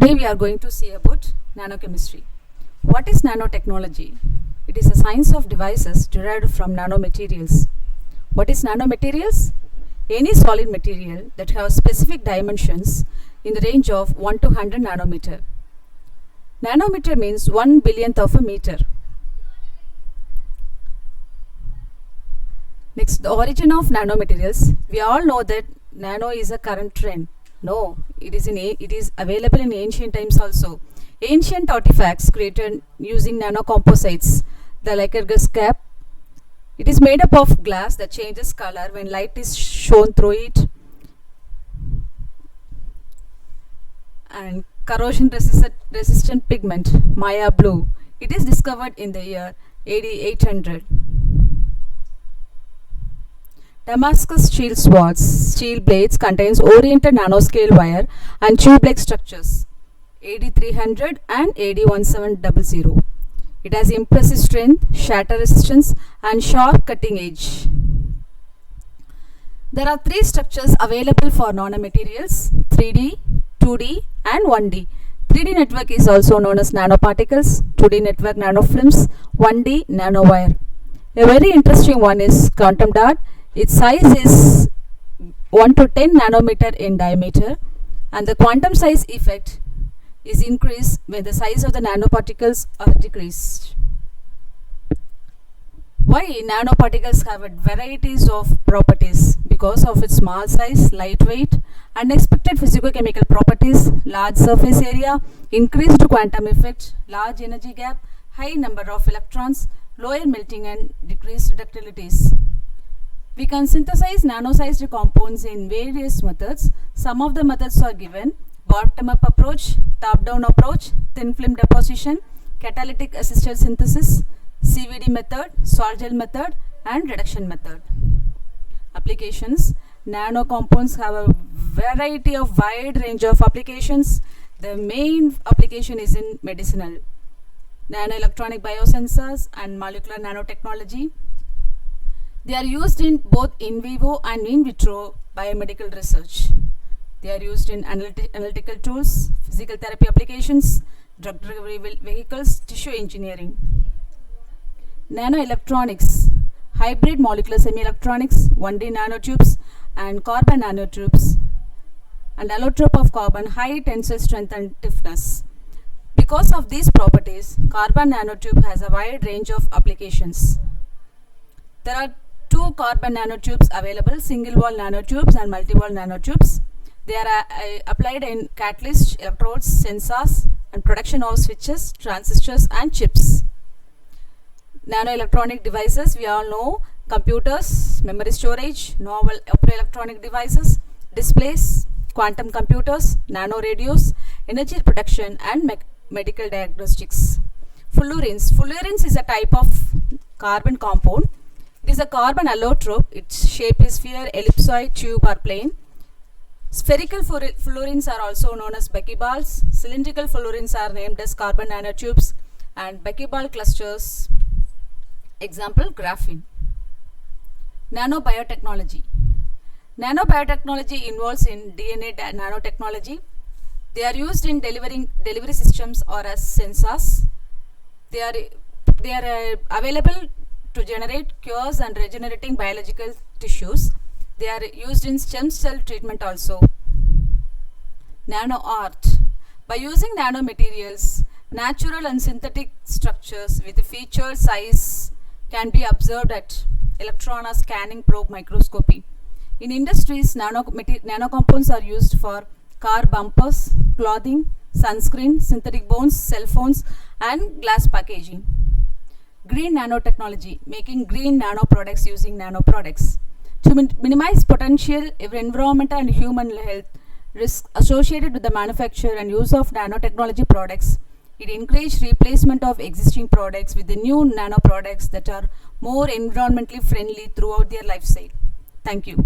Today we are going to see about nanochemistry. What is nanotechnology? It is a science of devices derived from nanomaterials. What is nanomaterials? Any solid material that has specific dimensions in the range of 1 to 100 nanometer. Nanometer means 1 billionth of a meter. Next, the origin of nanomaterials. We all know that nano is a current trend. No, it is available in ancient times also. Ancient artifacts created using nanocomposites. The Lycurgus cap. It is made up of glass that changes color when light is shown through it. And corrosion resistant pigment, Maya blue. It is discovered in the year AD 800. Damascus steel swords, steel blades contains oriented nanoscale wire and tube-like structures. AD 300 and AD 1700. It has impressive strength, shatter resistance and sharp cutting edge. There are three structures available for nanomaterials: 3D, 2D and 1D. 3D network is also known as nanoparticles, 2D network nanofilms, 1D nanowire. A very interesting one is quantum dot. Its size is 1 to 10 nanometer in diameter, and the quantum size effect is increased when the size of the nanoparticles are decreased. Why nanoparticles have varieties of properties? Because of its small size, lightweight, unexpected physicochemical properties, large surface area, increased quantum effect, large energy gap, high number of electrons, lower melting and decreased ductilities. We can synthesize nano-sized compounds in various methods. Some of the methods are given: bottom-up approach, top-down approach, thin film deposition, catalytic assisted synthesis, CVD method, salt gel method and reduction method. Applications: nano compounds have a variety of wide range of applications. The main application is in medicinal, nanoelectronic biosensors and molecular nanotechnology. They are used in both in vivo and in vitro biomedical research. They are used in analytical tools, physical therapy applications, drug delivery vehicles, tissue engineering. Nanoelectronics, hybrid molecular semi-electronics, 1D nanotubes and carbon nanotubes, and allotrope of carbon, high tensile strength and stiffness. Because of these properties, carbon nanotube has a wide range of applications. There are two carbon nanotubes available: single wall nanotubes and multi-wall nanotubes. They are applied in catalysts, electrodes, sensors and production of switches, transistors and chips. Nanoelectronic devices, we all know: computers, memory storage, novel optoelectronic devices, displays, quantum computers, nano radios, energy production and medical diagnostics. Fullerenes. Fullerenes is a type of carbon compound. It is a carbon allotrope. Its shape is sphere, ellipsoid, tube or plane. Spherical fullerenes are also known as buckyballs. Cylindrical fullerenes are named as carbon nanotubes and buckyball clusters. Example: graphene. Nanobiotechnology. Nanobiotechnology involves in DNA nanotechnology. They are used in delivery systems or as sensors. They are available to generate cures and regenerating biological tissues. They are used in stem cell treatment also. Nano art. By using nanomaterials, natural and synthetic structures with a featured size can be observed at electron or scanning probe microscopy. In industries, nanocompounds are used for car bumpers, clothing, sunscreen, synthetic bones, cell phones and glass packaging. Green nanotechnology, making green nano products using nano products. To minimize potential environmental and human health risks associated with the manufacture and use of nanotechnology products, it encourages replacement of existing products with the new nano products that are more environmentally friendly throughout their life cycle. Thank you.